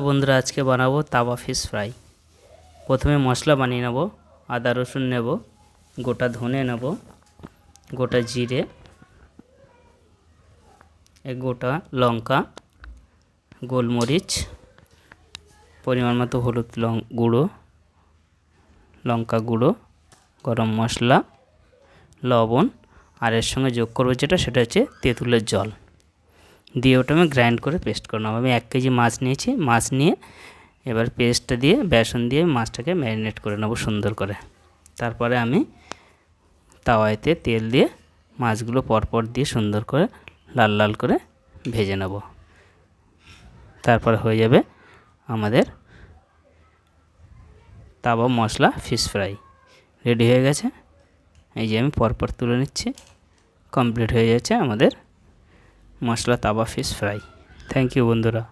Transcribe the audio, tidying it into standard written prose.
বন্ধুরা আজকে বানাবো তাওয়া ফিশ ফ্রাই। প্রথমে মশলা বানিয়ে নেব। আদা রসুন নেব, গোটা ধনে নেব, গোটা জিরে, এক গোটা লঙ্কা, গোলমরিচ, পরিমাণ মতো হলুদ গুঁড়ো, লঙ্কা গুঁড়ো, গরম মশলা, লবণ, আর এর সঙ্গে যোগ করবো সেটা হচ্ছে তেঁতুলের জল দিয়ে ওটা আমি গ্রাইন্ড করে পেস্ট করে নেবো। আমি 1 কেজি মাছ নিয়েছি। মাছ নিয়ে এবার পেস্টটা দিয়ে বেসন দিয়ে মাছটাকে ম্যারিনেট করে নেব সুন্দর করে। তারপরে আমি তাওয়াতে তেল দিয়ে মাছগুলো পরপর দিয়ে সুন্দর করে লাল লাল করে ভেজে নেব। তারপর হয়ে যাবে আমাদের তাওয়া মশলা ফিশ ফ্রাই রেডি হয়ে গেছে। এই যে আমি পরপর তুলে নিচ্ছি। কমপ্লিট হয়ে যাচ্ছে আমাদের মশলা তাওয়া ফিশ ফ্রাই। থ্যাংক ইউ বন্ধুরা।